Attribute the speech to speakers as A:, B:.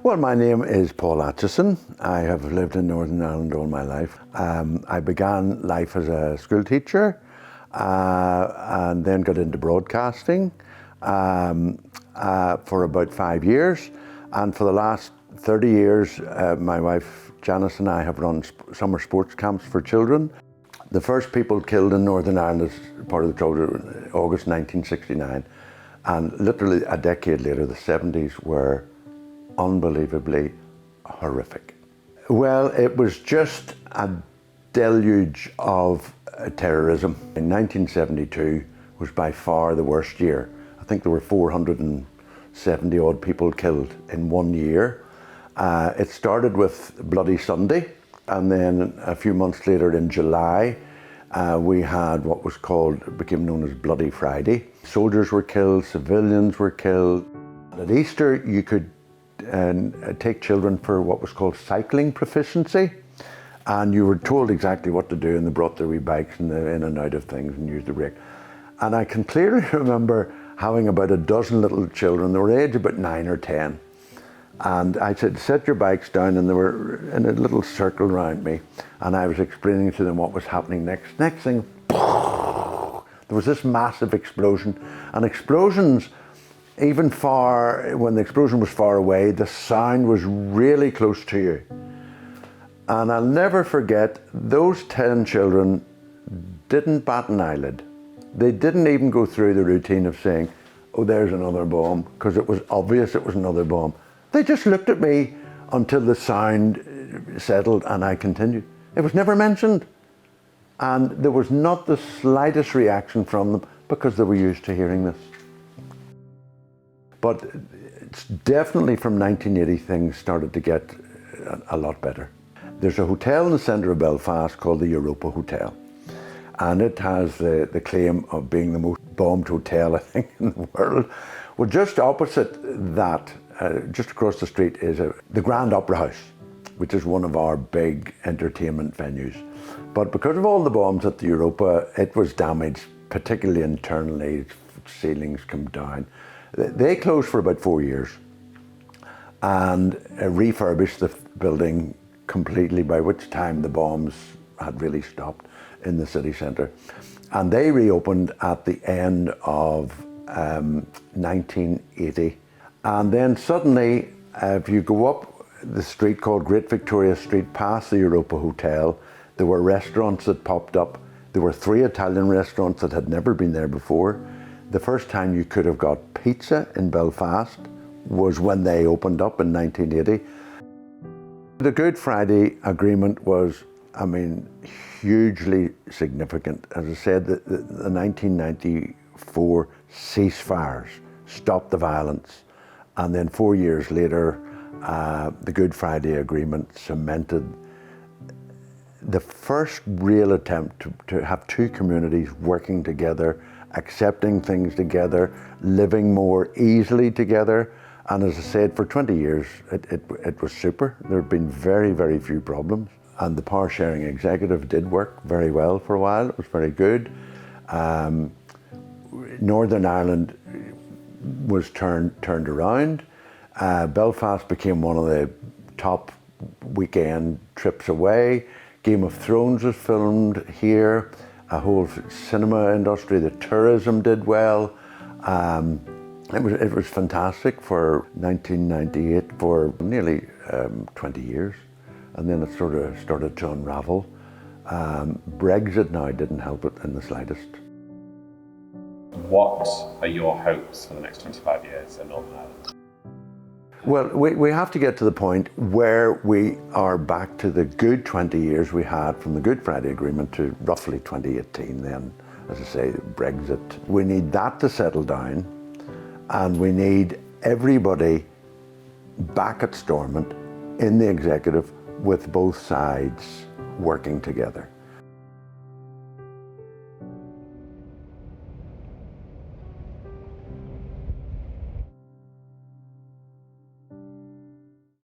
A: Well, my name is Paul Acheson. I have lived in Northern Ireland all my life. I began life as a school teacher and then got into broadcasting for about 5 years. And for the last 30 years, my wife Janice and I have run summer sports camps for children. The first people killed in Northern Ireland as part of the trouble in August 1969. And literally a decade later, the 70s were unbelievably horrific. Well, it was just a deluge of terrorism. In 1972 was by far the worst year. I think there were 470 odd people killed in 1 year. It started with Bloody Sunday, and then a few months later in July, we had what was called, became known as Bloody Friday. Soldiers were killed, civilians were killed. At Easter, you could take children for what was called cycling proficiency, and you were told exactly what to do, and they brought their wee bikes and in and out of things and used the brake. And I can clearly remember having about a dozen little children. They were aged about 9 or 10, and I said, set your bikes down, and they were in a little circle around me, and I was explaining to them what was happening next. Next thing, there was this massive explosion, and explosions, even when the explosion was far away, the sound was really close to you. And I'll never forget, those 10 children didn't bat an eyelid. They didn't even go through the routine of saying, oh, there's another bomb, because it was obvious it was another bomb. They just looked at me until the sound settled, and I continued. It was never mentioned. And there was not the slightest reaction from them, because they were used to hearing this. But it's definitely from 1980 things started to get a lot better. There's a hotel in the centre of Belfast called the Europa Hotel, and it has the claim of being the most bombed hotel, I think, in the world. Well, just opposite that, just across the street, is the Grand Opera House, which is one of our big entertainment venues. But because of all the bombs at the Europa, it was damaged, particularly internally. Ceilings come down. They closed for about 4 years and refurbished the building completely, by which time the bombs had really stopped in the city centre. And they reopened at the end of 1980. And then suddenly, if you go up the street called Great Victoria Street past the Europa Hotel, there were restaurants that popped up. There were 3 Italian restaurants that had never been there before. The first time you could have got pizza in Belfast was when they opened up in 1980. The Good Friday Agreement was, hugely significant. As I said, the 1994 ceasefires stopped the violence. And then 4 years later, the Good Friday Agreement cemented the first real attempt to have 2 communities working together, accepting things together, living more easily together. And as I said, for 20 years, it was super. There had been very, very few problems. And the power sharing executive did work very well for a while. It was very good. Northern Ireland was turned around. Belfast became one of the top weekend trips away. Game of Thrones was filmed here. A whole cinema industry, the tourism did well. It was fantastic for 1998 for nearly 20 years, and then it sort of started to unravel. Brexit now didn't help it in the slightest.
B: What are your hopes for the next 25 years in Northern Ireland?
A: Well, we have to get to the point where we are back to the good 20 years we had from the Good Friday Agreement to roughly 2018 then, as I say, Brexit. We need that to settle down, and we need everybody back at Stormont in the executive with both sides working together.